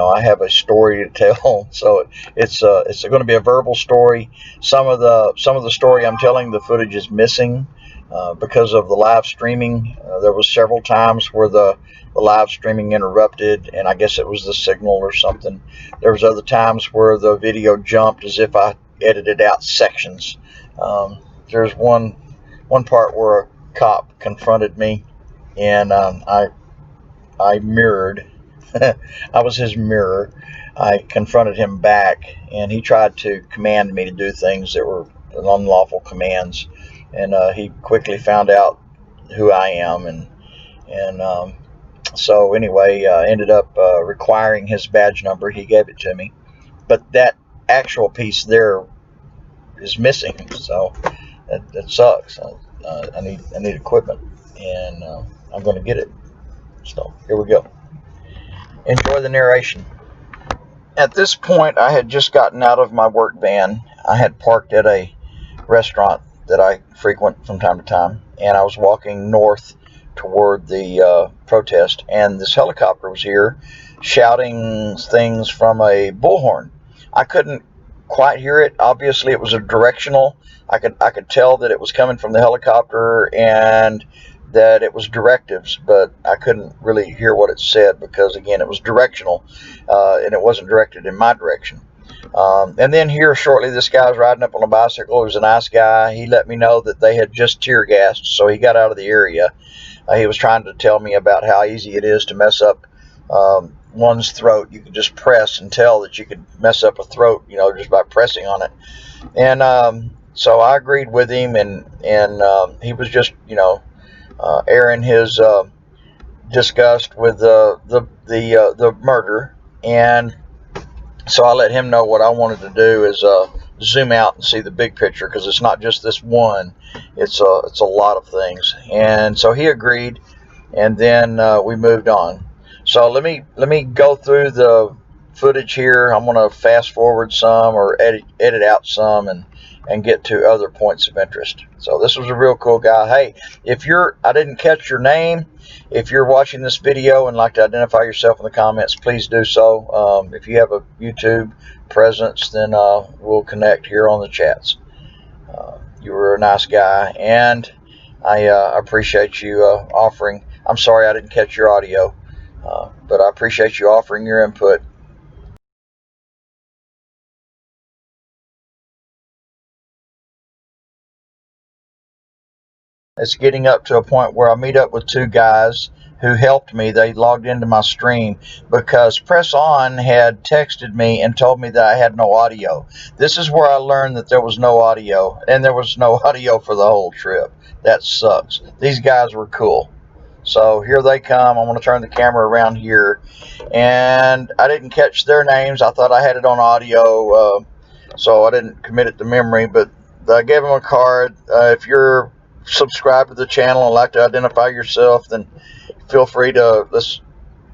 I have a story to tell. So it's going to be a verbal story. Some of the story I'm telling, the footage is missing because of the live streaming. There was several times where the live streaming interrupted, and I guess it was the signal or something. There was other times where the video jumped as if I edited out sections. There's one part where a cop confronted me, and I mirrored. I was his mirror. I confronted him back, and he tried to command me to do things that were unlawful commands. And he quickly found out who I am, and so anyway, ended up requiring his badge number. He gave it to me, but that actual piece there is missing. So that sucks. I need equipment, and I'm going to get it. So here we go. Enjoy the narration. At this point, I had just gotten out of my work van. I had parked at a restaurant that I frequent from time to time, and I was walking north toward the protest, and this helicopter was here shouting things from a bullhorn. I couldn't quite hear it. Obviously, it was a directional. I could tell that it was coming from the helicopter and that it was directives, but I couldn't really hear what it said because, again, it was directional, and it wasn't directed in my direction. And then here shortly, this guy was riding up on a bicycle. He was a nice guy. He let me know that they had just tear gassed, so he got out of the area. He was trying to tell me about how easy it is to mess up one's throat. You could just press and tell that you could mess up a throat, just by pressing on it. And so I agreed with him, and he was just, airing his disgust with the murder. And so I let him know what I wanted to do is zoom out and see the big picture, because it's not just this one, it's a lot of things. And so he agreed, and then we moved on. So let me go through the footage here. I'm going to fast forward some or edit out some and get to other points of interest. So this was a real cool guy. Hey, I didn't catch your name. If you're watching this video and like to identify yourself in the comments, please do so. If you have a YouTube presence, then we'll connect here on the chats. You were a nice guy, and I appreciate you offering. I'm sorry I didn't catch your audio, but I appreciate you offering your input. It's getting up to a point where I meet up with two guys who helped me. They logged into my stream because Press On had texted me and told me that I had no audio. This is where I learned that there was no audio, and there was no audio for the whole trip. That sucks. These guys were cool. So here they come. I'm going to turn the camera around here, and I didn't catch their names. I thought I had it on audio, so I didn't commit it to memory, but I gave them a card. If you're subscribe to the channel and like to identify yourself, then feel free to let's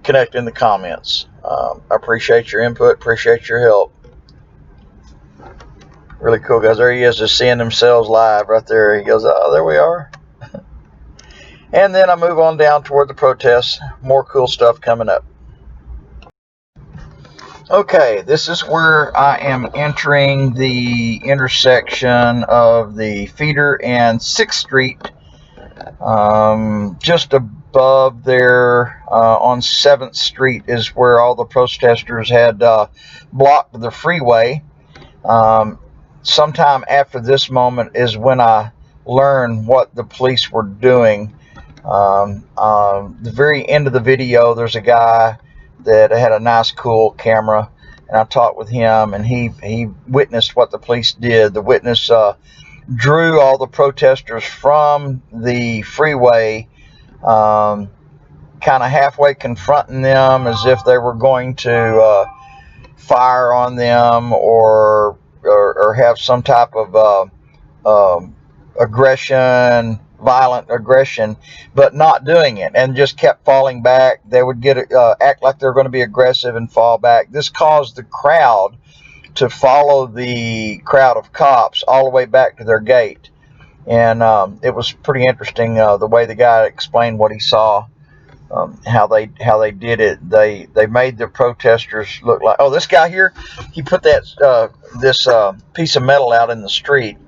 connect in the comments. I appreciate your input, appreciate your help. Really cool guys. There he is, just seeing themselves live right there. He goes, oh, there we are. And then I move on down toward the protests. More cool stuff coming up. Okay, this is where I am entering the intersection of the Feeder and 6th Street. Just above there on 7th Street is where all the protesters had blocked the freeway. Sometime after this moment is when I learned what the police were doing. The very end of the video, there's a guy that had a nice cool camera, and I talked with him, and he witnessed what the police did. The witness drew all the protesters from the freeway, kind of halfway confronting them as if they were going to fire on them or have some type of aggression, violent aggression, but not doing it, and just kept falling back. They would act like they're going to be aggressive and fall back. This caused the crowd to follow the crowd of cops all the way back to their gate, and it was pretty interesting the way the guy explained what he saw. how they did it. They made the protesters look like, oh, this guy here, he put that this piece of metal out in the street.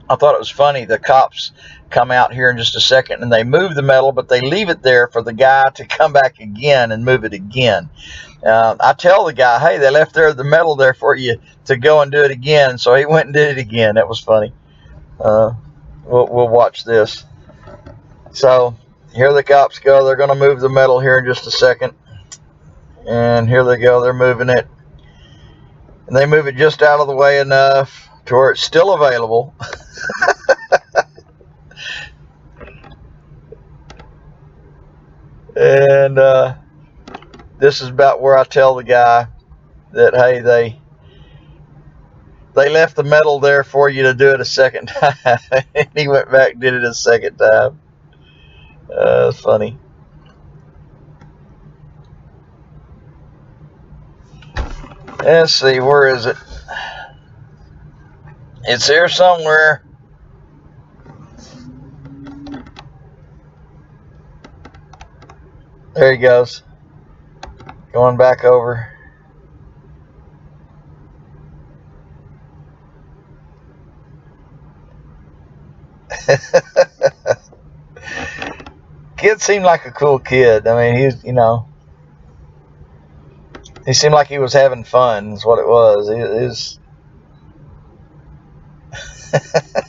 I thought it was funny. The cops come out here in just a second and they move the metal, but they leave it there for the guy to come back again and move it again. I tell the guy, hey, they left the metal there for you to go and do it again. So he went and did it again. That was funny. We'll watch this. So here the cops go. They're going to move the metal here in just a second. And here they go. They're moving it. And they move it just out of the way enough to where it's still available. And this is about where I tell the guy that, hey, they left the metal there for you to do it a second time. And he went back and did it a second time. It's funny. Let's see, where is it? It's here somewhere. There he goes. Going back over. Kid seemed like a cool kid. I mean, he's, he seemed like he was having fun, is what it was.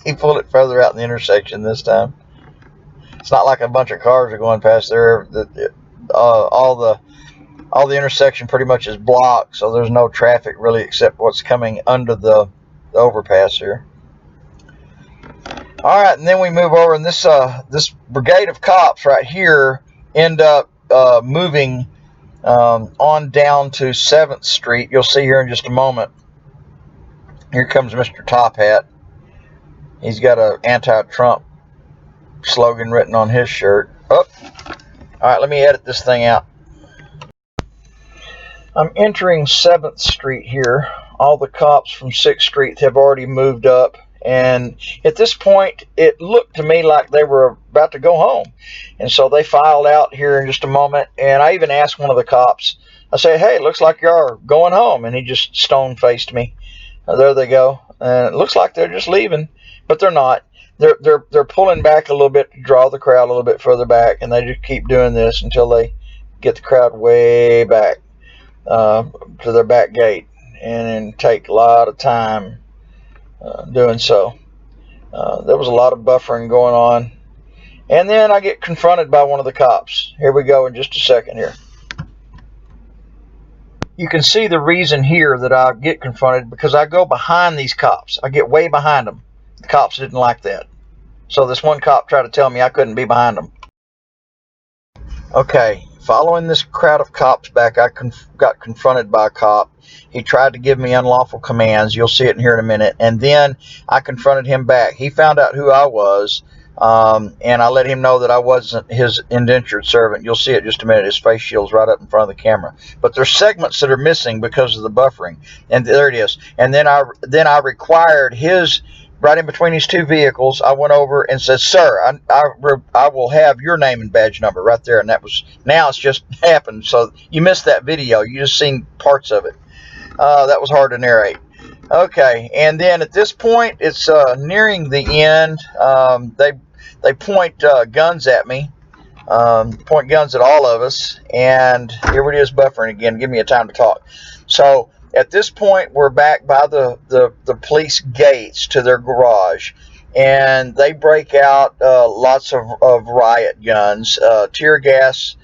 He pulled it further out in the intersection this time. It's not like a bunch of cars are going past there. All the intersection pretty much is blocked, so there's no traffic really except what's coming under the overpass here. All right, and then we move over, and this brigade of cops right here end up moving on down to 7th Street. You'll see here in just a moment. Here comes Mr. Top Hat. He's got an anti-Trump slogan written on his shirt. Oh, all right, let me edit this thing out. I'm entering 7th Street here. All the cops from 6th Street have already moved up. And at this point, it looked to me like they were about to go home. And so they filed out here in just a moment. And I even asked one of the cops, I said, hey, it looks like you're going home. And he just stone-faced me. There they go. And it looks like they're just leaving, but they're not. They're pulling back a little bit to draw the crowd a little bit further back. And they just keep doing this until they get the crowd way back to their back gate. And then take a lot of time doing so. There was a lot of buffering going on. And then I get confronted by one of the cops. Here we go in just a second here. You can see the reason here that I get confronted, because I go behind these cops. I get way behind them. The cops didn't like that. So this one cop tried to tell me I couldn't be behind them. Okay, following this crowd of cops back, I got confronted by a cop. He tried to give me unlawful commands. You'll see it in here in a minute. And then I confronted him back. He found out who I was, and I let him know that I wasn't his indentured servant. You'll see it in just a minute. His face shield's right up in front of the camera. But there's segments that are missing because of the buffering. And there it is. And then I required his, right in between these two vehicles, I went over and said, sir, I will have your name and badge number right there. And that was, now it's just happened. So you missed that video. You just seen parts of it. That was hard to narrate. Okay, and then at this point, it's nearing the end. They point guns at me, point guns at all of us, and here it is buffering again. Give me a time to talk. So at this point, we're back by the police gates to their garage, and they break out lots of riot guns, tear gas,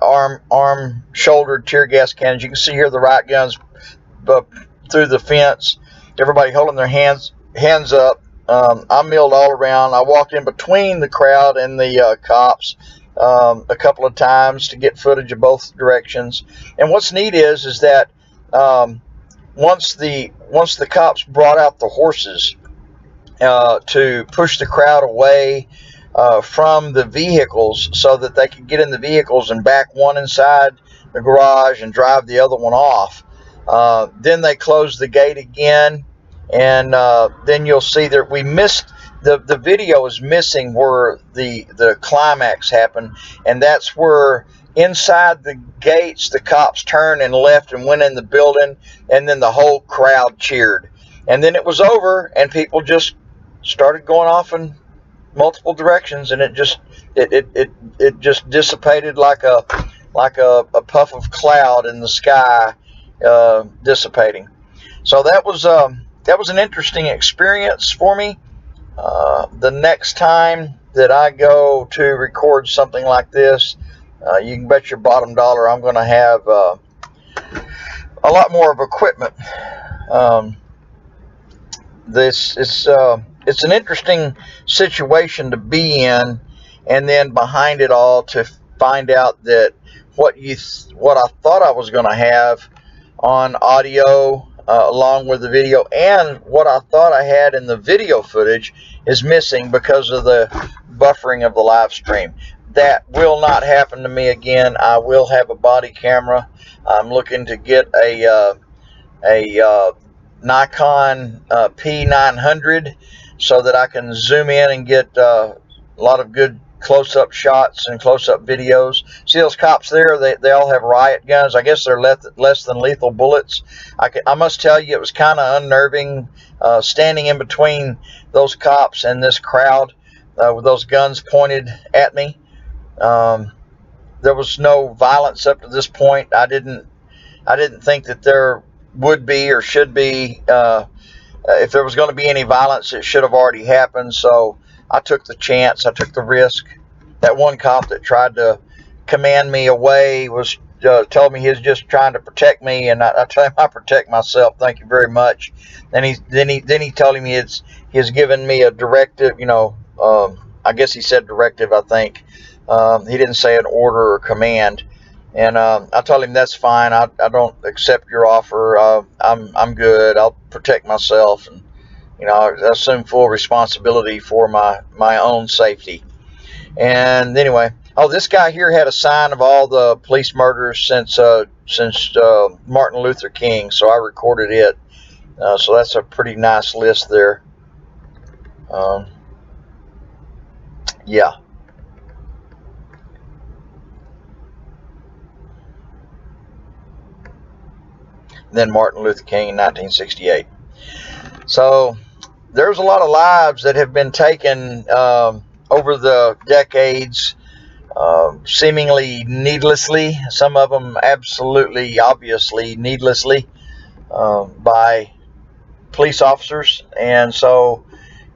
arm-shouldered tear gas cannons. You can see here the riot guns through the fence. Everybody holding their hands up. I milled all around. I walked in between the crowd and the cops a couple of times to get footage of both directions. And what's neat is that once the cops brought out the horses to push the crowd away from the vehicles so that they could get in the vehicles and back one inside the garage and drive the other one off. Then they closed the gate again, and then you'll see that we missed the video is missing where the climax happened, and that's where inside the gates the cops turned and left and went in the building, and then the whole crowd cheered, and then it was over, and people just started going off in multiple directions, and it just dissipated like a puff of cloud in the sky, dissipating. So that was an interesting experience for me. The next time that I go to record something like this, you can bet your bottom dollar I'm going to have a lot more of equipment. It's an interesting situation to be in, and then behind it all to find out that what I thought I was going to have on audio along with the video, and what I thought I had in the video footage is missing because of the buffering of the live stream. That will not happen to me again. I will have a body camera. I'm looking to get a Nikon P900 so that I can zoom in and get a lot of good close-up shots and close-up videos. See those cops there? They all have riot guns. I guess they're less than lethal bullets. I must tell you, it was kind of unnerving standing in between those cops and this crowd with those guns pointed at me. There was no violence up to this point. I didn't think that there would be or should be. If there was going to be any violence, it should have already happened. So I took the chance. I took the risk. That one cop that tried to command me away was told me he was just trying to protect me, and I told him I protect myself. Thank you very much. Then he told him he has given me a directive. I guess he said directive. I think he didn't say an order or command. And I told him that's fine. I don't accept your offer. I'm good. I'll protect myself, and I assume full responsibility for my own safety. And anyway, this guy here had a sign of all the police murders since Martin Luther King, so I recorded it. So that's a pretty nice list there. Yeah. Then Martin Luther King in 1968. So there's a lot of lives that have been taken over the decades, seemingly needlessly, some of them absolutely, obviously needlessly, by police officers. And so,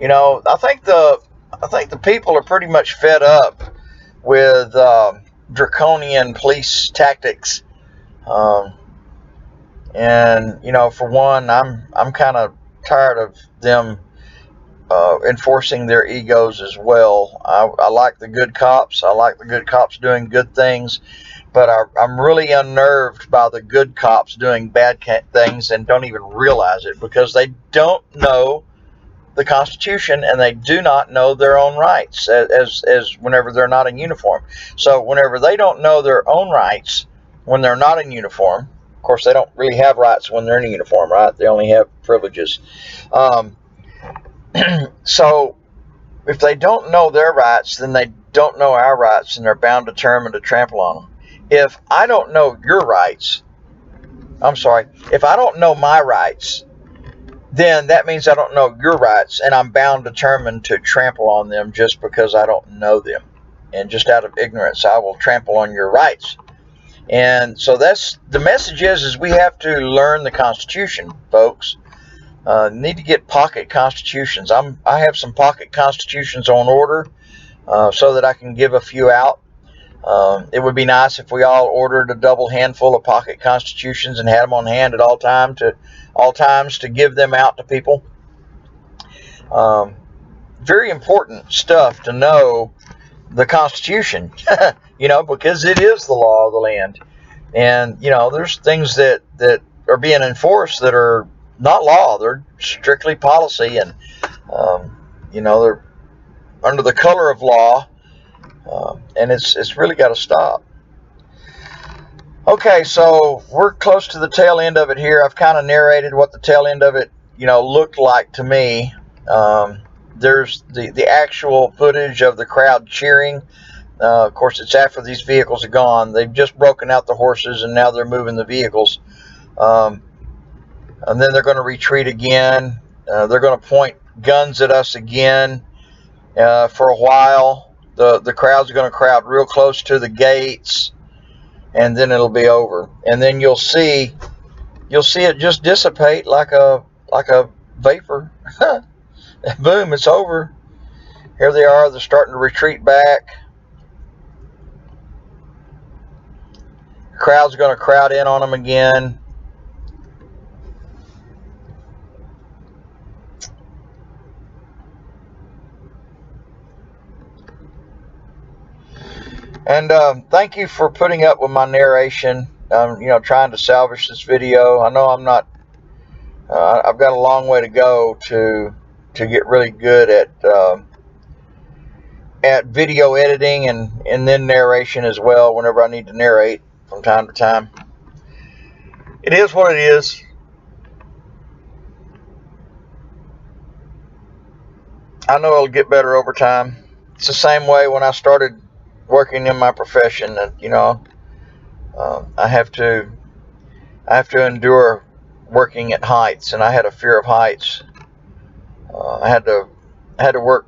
I think the people are pretty much fed up with draconian police tactics. And for one, I'm kind of tired of them enforcing their egos as well. I like the good cops. I like the good cops doing good things, but I'm really unnerved by the good cops doing bad things and don't even realize it, because they don't know the Constitution and they do not know their own rights as whenever they're not in uniform. So whenever they don't know their own rights when they're not in uniform, of course, they don't really have rights when they're in uniform, right? They only have privileges. So if they don't know their rights, then they don't know our rights, and they're bound, determined to trample on them. If I don't know your rights, if I don't know my rights, then that means I don't know your rights, and I'm bound, determined to trample on them just because I don't know them. And just out of ignorance, I will trample on your rights. And so that's the message is we have to learn the Constitution, folks. Need to get pocket constitutions. I have some pocket constitutions on order so that I can give a few out. It would be nice if we all ordered a double handful of pocket constitutions and had them on hand at all times to give them out to people. Very important stuff to know the Constitution, because it is the law of the land. And, there's things that are being enforced that are not law. They're strictly policy, and, they're under the color of law, and it's really got to stop. Okay, so we're close to the tail end of it here. I've kind of narrated what the tail end of it, looked like to me. there's the actual footage of the crowd cheering. Of course, it's after these vehicles are gone. They've just broken out the horses, and now they're moving the vehicles. And then they're going to retreat again. They're going to point guns at us again for a while. The crowds are going to crowd real close to the gates, and then it'll be over. And then you'll see it just dissipate like a vapor. Boom, it's over. Here they are. They're starting to retreat back. The crowd's going to crowd in on them again. And thank you for putting up with my narration. Trying to salvage this video. I know I'm not. I've got a long way to go to get really good at video editing and then narration as well. Whenever I need to narrate from time to time, it is what it is. I know it'll get better over time. It's the same way when I started working in my profession. That I have to endure working at heights, and I had a fear of heights. I had to work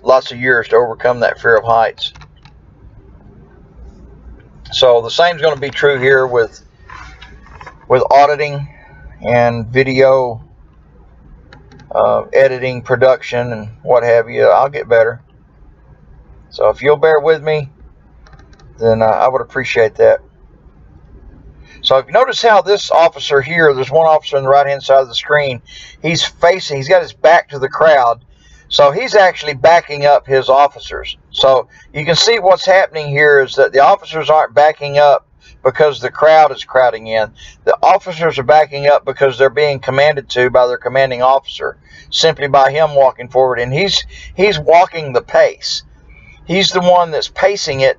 lots of years to overcome that fear of heights. So the same is going to be true here with auditing and video editing, production, and what have you. I'll get better. So if you'll bear with me, then I would appreciate that. So if you notice how this officer here, there's one officer on the right hand side of the screen, he's got his back to the crowd, so he's actually backing up his officers. So you can see what's happening here is that the officers aren't backing up because the crowd is crowding in. The officers are backing up because they're being commanded to by their commanding officer, simply by him walking forward. And he's walking the pace. He's the one that's pacing it.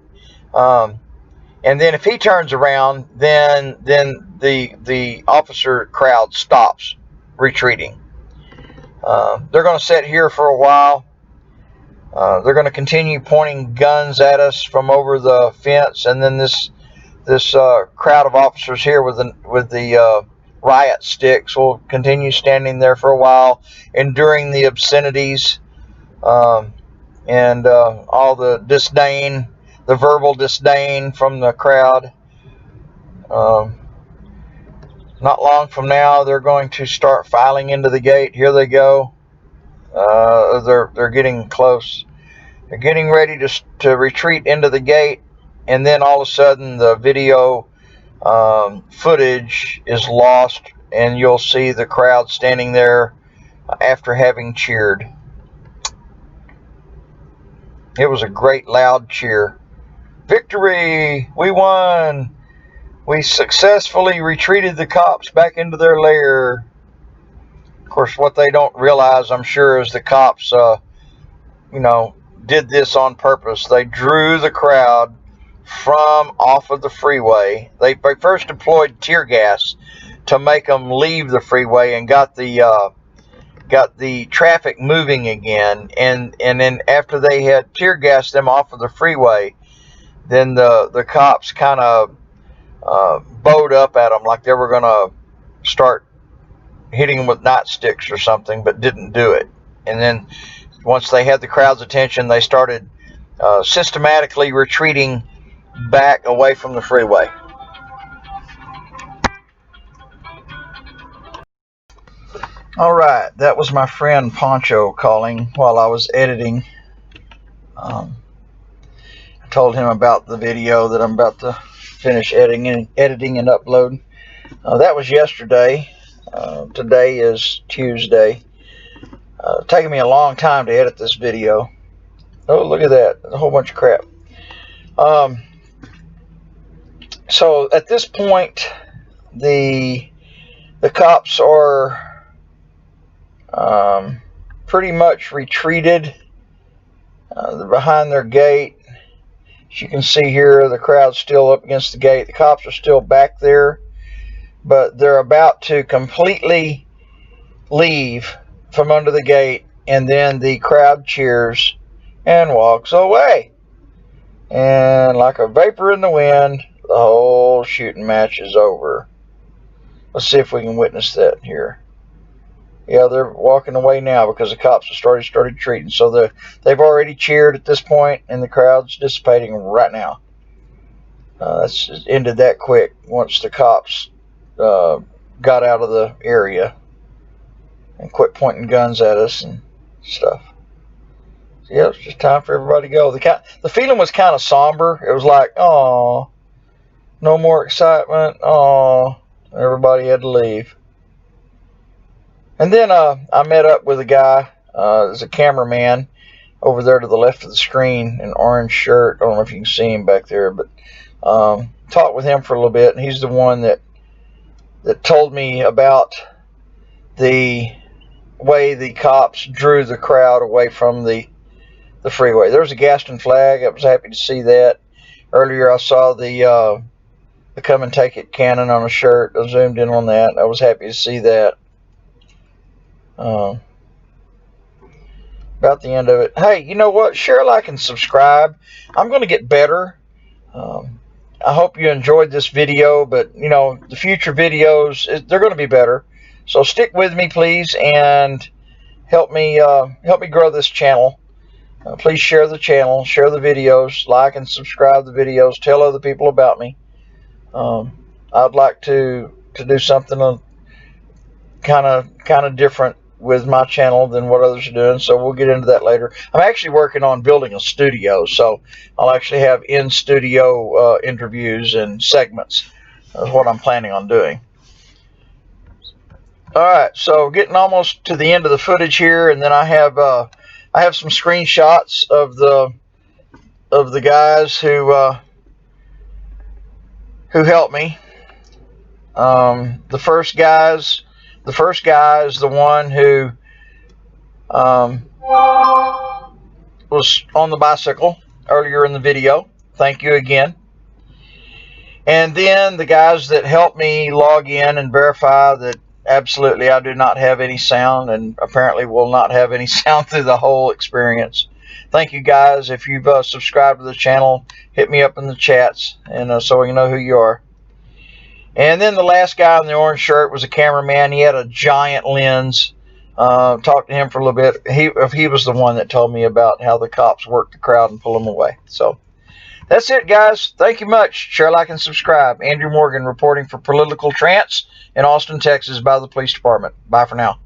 And then if he turns around, then the officer crowd stops retreating. They're going to sit here for a while. They're going to continue pointing guns at us from over the fence, and then this crowd of officers here with the riot sticks will continue standing there for a while, enduring the obscenities and all the disdain. The verbal disdain from the crowd. Not long from now, they're going to start filing into the gate. Here they go. They're getting close. They're getting ready to retreat into the gate, and then all of a sudden, the video footage is lost, and you'll see the crowd standing there after having cheered. It was a great loud cheer. Victory! We won! We successfully retreated the cops back into their lair. Of course, what they don't realize, I'm sure, is the cops, did this on purpose. They drew the crowd from off of the freeway. They first deployed tear gas to make them leave the freeway and got the traffic moving again. And then after they had tear gassed them off of the freeway, then the cops kind of bowed up at them like they were going to start hitting them with nightsticks or something, but didn't do it. And then once they had the crowd's attention, they started systematically retreating back away from the freeway. All right, that was my friend Poncho calling while I was editing. Told him about the video that I'm about to finish editing and upload. That was yesterday. Today is Tuesday. Taking me a long time to edit this video. Oh, look at that. There's a whole bunch of crap. So at this point, the cops are pretty much retreated. They're behind their gate. As you can see here, the crowd's still up against the gate. The cops are still back there, but they're about to completely leave from under the gate and then the crowd cheers and walks away. And like a vapor in the wind, the whole shooting match is over. Let's see if we can witness that here. Yeah, they're walking away now because the cops have started treating. So they've already cheered at this point, and the crowd's dissipating right now. That's ended that quick once the cops got out of the area and quit pointing guns at us and stuff. So yeah, it's just time for everybody to go. The feeling was kind of somber. It was like, oh, no more excitement. Oh, everybody had to leave. And then I met up with a guy, there's a cameraman over there to the left of the screen, an orange shirt. I don't know if you can see him back there, but talked with him for a little bit, and he's the one that told me about the way the cops drew the crowd away from the freeway. There was a Gaston flag. I was happy to see that. Earlier I saw the come and take it cannon on a shirt. I zoomed in on that. I was happy to see that. About the end of it. Hey, you know what? Share, like, and subscribe. I'm going to get better. I hope you enjoyed this video, but, you know, the future videos, they're going to be better. So stick with me, please, and help me grow this channel. Please share the channel, share the videos, like and subscribe the videos, tell other people about me. I'd like to do something kind of different with my channel than what others are doing, so we'll get into that later. I'm actually working on building a studio, so I'll actually have in-studio interviews and segments. That's what I'm planning on doing. Alright, so getting almost to the end of the footage here, and then I have some screenshots of the guys who helped me. The first guy is the one who was on the bicycle earlier in the video. Thank you again. And then the guys that helped me log in and verify that absolutely I do not have any sound, and apparently will not have any sound through the whole experience. Thank you guys. If you've subscribed to the channel, hit me up in the chats, and so we can know who you are. And then the last guy in the orange shirt was a cameraman. He had a giant lens. Talked to him for a little bit. He was the one that told me about how the cops work the crowd and pull them away. So that's it, guys. Thank you much. Share, like, and subscribe. Andrew Morgan reporting for Political Trance in Austin, Texas by the police department. Bye for now.